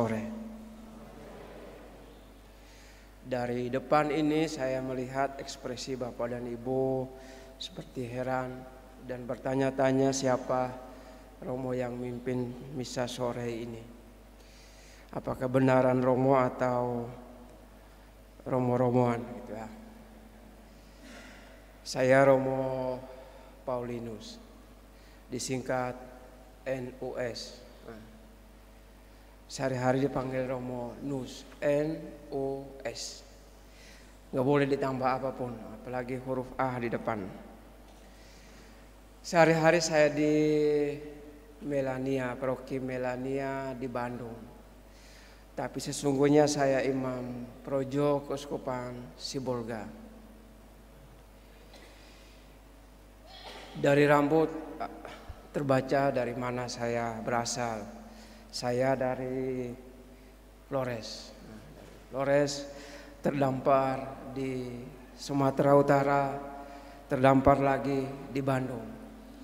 sore. Dari depan ini saya melihat ekspresi Bapak dan Ibu seperti heran dan bertanya-tanya siapa Romo yang mimpin misa sore ini. Apakah benaran Romo atau Romo-Romoan gitu ya. Saya Romo Paulinus, disingkat NUS. Sehari-hari dipanggil Romo Nus, NUS. Nggak boleh ditambah apapun, apalagi huruf A di depan. Sehari-hari saya di Melania, Paroki Melania di Bandung. Tapi sesungguhnya saya Imam Projo Keuskupan Sibolga. Dari rambut terbaca dari mana saya berasal. Saya dari Flores. Flores terdampar di Sumatera Utara, terdampar lagi di Bandung.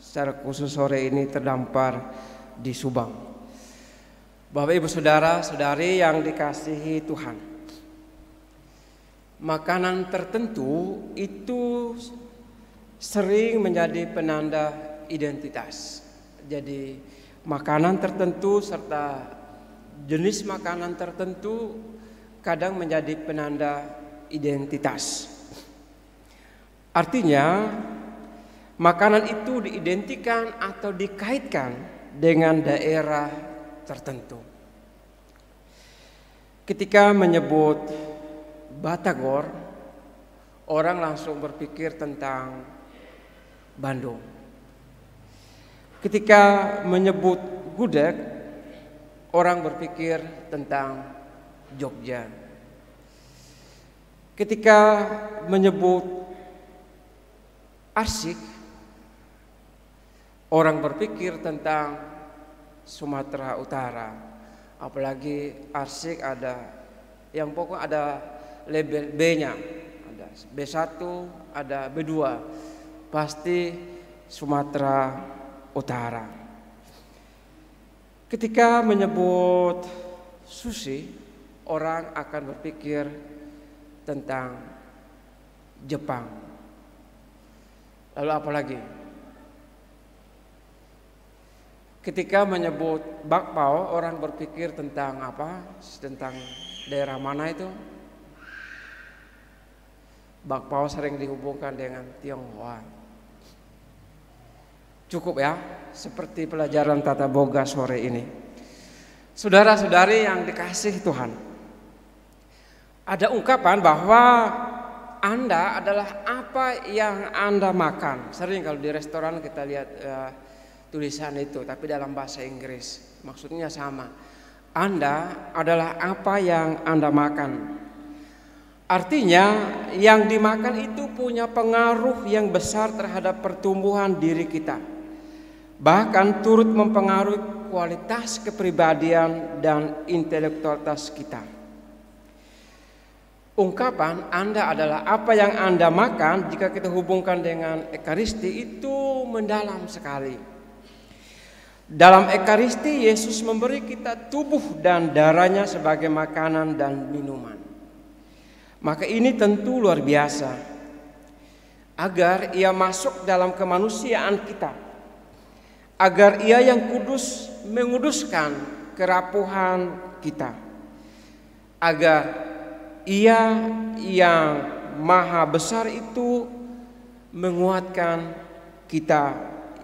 Secara khusus sore ini terdampar di Subang. Bapak Ibu Saudara-saudari yang dikasihi Tuhan. Makanan tertentu itu sering menjadi penanda identitas. Jadi makanan tertentu serta jenis makanan tertentu kadang menjadi penanda identitas. Artinya makanan itu diidentikan atau dikaitkan dengan daerah tertentu. Ketika menyebut Batagor, orang langsung berpikir tentang Bandung. Ketika menyebut gudeg, orang berpikir tentang Jogja. Ketika menyebut arsik, orang berpikir tentang Sumatera Utara. Apalagi arsik ada yang pokok ada label B-nya, ada B1, ada B2, pasti Sumatera Utara. Ketika menyebut sushi, orang akan berpikir tentang Jepang. Lalu apa lagi? Ketika menyebut bakpao, orang berpikir tentang apa? Tentang daerah mana itu? Bakpao sering dihubungkan dengan Tionghoa. Cukup ya, seperti pelajaran tata boga sore ini. Saudara-saudari yang dikasihi Tuhan, ada ungkapan bahwa Anda adalah apa yang Anda makan. Sering kalau di restoran kita lihat tulisan itu, tapi dalam bahasa Inggris maksudnya sama. Anda adalah apa yang Anda makan. Artinya yang dimakan itu punya pengaruh yang besar terhadap pertumbuhan diri kita. Bahkan turut mempengaruhi kualitas kepribadian dan intelektualitas kita. Ungkapan Anda adalah apa yang Anda makan, jika kita hubungkan dengan Ekaristi, itu mendalam sekali. Dalam Ekaristi, Yesus memberi kita tubuh dan darahnya sebagai makanan dan minuman. Maka ini tentu luar biasa, agar ia masuk dalam kemanusiaan kita, agar ia yang kudus menguduskan kerapuhan kita, agar ia yang maha besar itu menguatkan kita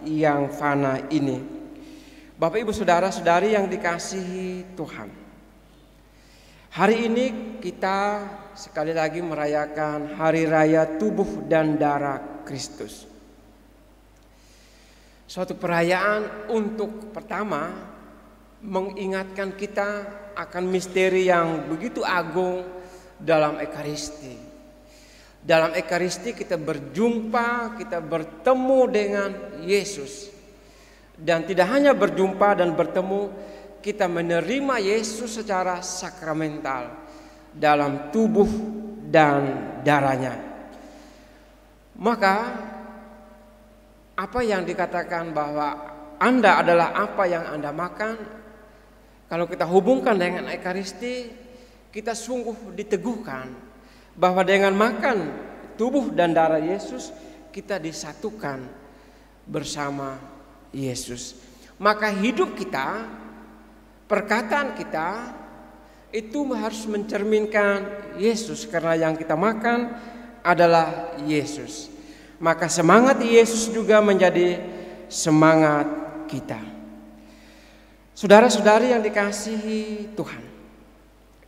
yang fana ini. Bapak Ibu Saudara-saudari yang dikasihi Tuhan, hari ini kita sekali lagi merayakan Hari Raya Tubuh dan Darah Kristus. Suatu perayaan untuk pertama mengingatkan kita akan misteri yang begitu agung dalam Ekaristi. Dalam Ekaristi kita berjumpa, kita bertemu dengan Yesus. Dan tidak hanya berjumpa dan bertemu, kita menerima Yesus secara sakramental dalam tubuh dan darahnya. Maka apa yang dikatakan bahwa Anda adalah apa yang Anda makan, Kalau kita hubungkan dengan Ekaristi, kita sungguh diteguhkan bahwa dengan makan tubuh dan darah Yesus, kita disatukan bersama Yesus. Maka hidup kita, perkataan kita itu harus mencerminkan Yesus, karena yang kita makan adalah Yesus. Maka semangat Yesus juga menjadi semangat kita. Saudara-saudari yang dikasihi Tuhan,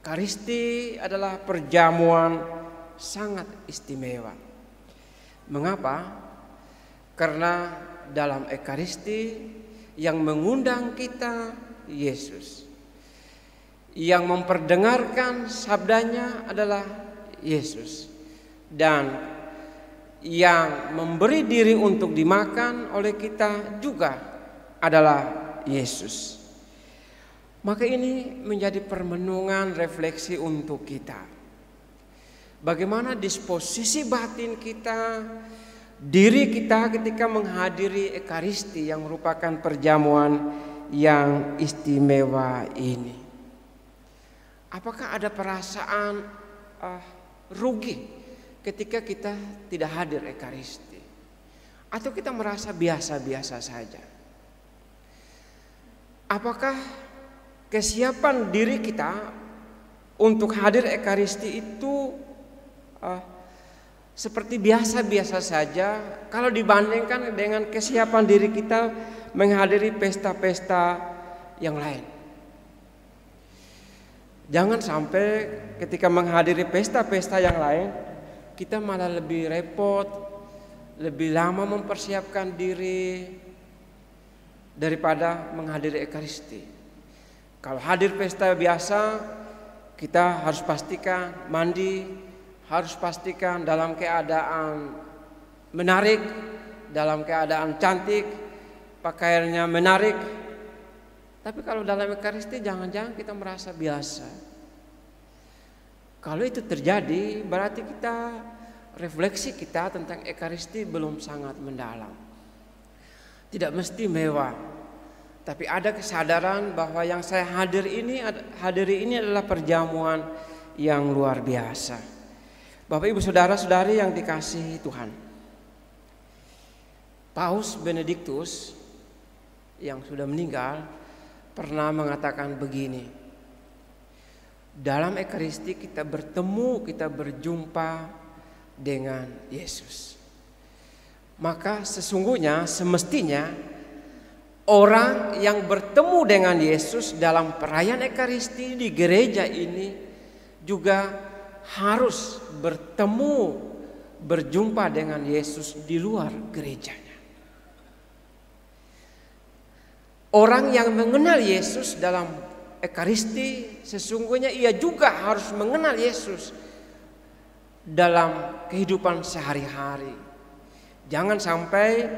Ekaristi adalah perjamuan sangat istimewa. Mengapa? Karena dalam Ekaristi yang mengundang kita Yesus, yang memperdengarkan sabdanya adalah Yesus, dan yang memberi diri untuk dimakan oleh kita juga adalah Yesus. Maka ini menjadi permenungan refleksi untuk kita. Bagaimana disposisi batin kita, diri kita ketika menghadiri Ekaristi yang merupakan perjamuan yang istimewa ini. Apakah ada perasaan rugi ketika kita tidak hadir Ekaristi? Atau kita merasa biasa-biasa saja? Apakah kesiapan diri kita untuk hadir Ekaristi itu seperti biasa-biasa saja kalau dibandingkan dengan kesiapan diri kita menghadiri pesta-pesta yang lain? Jangan sampai ketika menghadiri pesta-pesta yang lain kita malah lebih repot, lebih lama mempersiapkan diri daripada menghadiri Ekaristi. Kalau hadir pesta biasa, kita harus pastikan mandi, harus pastikan dalam keadaan menarik, dalam keadaan cantik, pakaiannya menarik. Tapi kalau dalam Ekaristi jangan-jangan kita merasa biasa. Kalau itu terjadi, berarti refleksi kita tentang Ekaristi belum sangat mendalam. Tidak mesti mewah, tapi ada kesadaran bahwa yang saya hadiri ini adalah perjamuan yang luar biasa. Bapak Ibu saudara-saudari yang dikasihi Tuhan, Paus Benediktus yang sudah meninggal pernah mengatakan begini: dalam Ekaristi kita bertemu, kita berjumpa dengan Yesus. Maka sesungguhnya semestinya orang yang bertemu dengan Yesus dalam perayaan Ekaristi di gereja ini juga harus bertemu, berjumpa dengan Yesus di luar gerejanya. Orang yang mengenal Yesus dalam Ekaristi sesungguhnya ia juga harus mengenal Yesus dalam kehidupan sehari-hari. Jangan sampai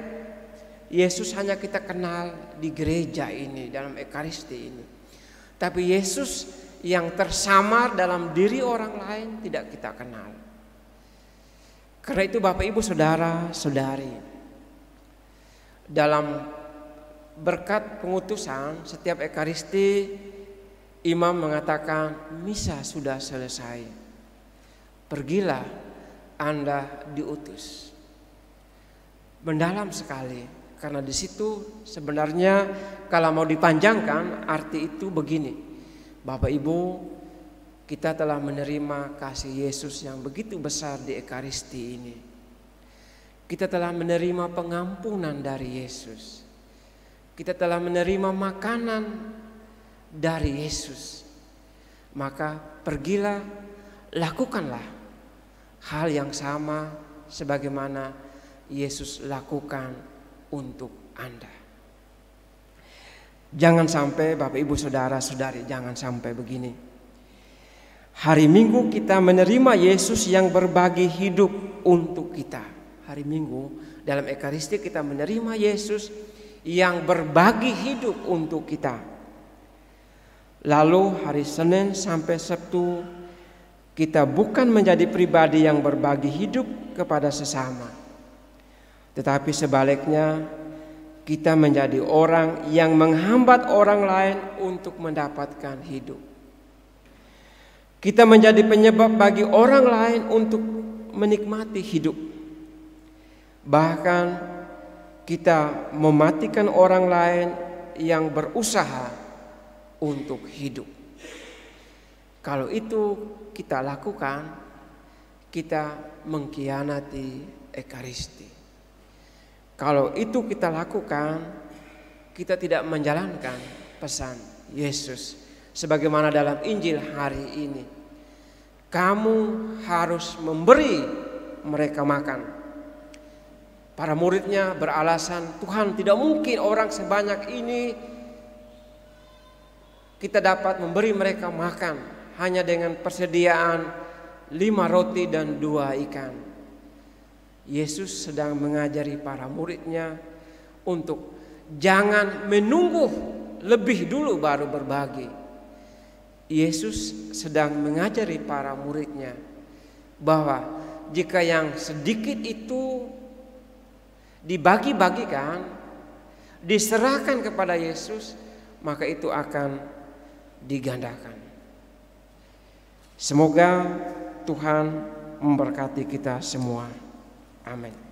Yesus hanya kita kenal di gereja ini, dalam Ekaristi ini, tapi Yesus yang tersamar dalam diri orang lain tidak kita kenal. Karena itu Bapak Ibu saudara-saudari, dalam berkat pengutusan setiap Ekaristi, imam mengatakan misa sudah selesai, pergilah Anda diutus. Mendalam sekali, karena di situ sebenarnya kalau mau dipanjangkan arti itu begini: Bapak Ibu, kita telah menerima kasih Yesus yang begitu besar di Ekaristi ini. Kita telah menerima pengampunan dari Yesus. Kita telah menerima makanan dari Yesus. Maka pergilah, lakukanlah hal yang sama sebagaimana Yesus lakukan untuk Anda. Jangan sampai Bapak Ibu saudara-saudari, jangan sampai begini. Hari Minggu kita menerima Yesus yang berbagi hidup untuk kita. Hari Minggu dalam Ekaristi kita menerima Yesus yang berbagi hidup untuk kita. Lalu hari Senin sampai Sabtu kita bukan menjadi pribadi yang berbagi hidup kepada sesama, tetapi sebaliknya kita menjadi orang yang menghambat orang lain untuk mendapatkan hidup. Kita menjadi penyebab bagi orang lain untuk menikmati hidup. Bahkan kita mematikan orang lain yang berusaha untuk hidup. Kalau itu kita lakukan, kita mengkhianati Ekaristi. Kalau itu kita lakukan, kita tidak menjalankan pesan Yesus sebagaimana dalam Injil hari ini. Kamu harus memberi mereka makan. Para muridnya beralasan, Tuhan, tidak mungkin orang sebanyak ini kita dapat memberi mereka makan hanya dengan persediaan 5 roti dan 2 ikan. Yesus sedang mengajari para muridnya untuk jangan menunggu lebih dulu baru berbagi. Yesus sedang mengajari para muridnya bahwa jika yang sedikit itu dibagi-bagikan, diserahkan kepada Yesus, maka itu akan digandakan. Semoga Tuhan memberkati kita semua. Amin.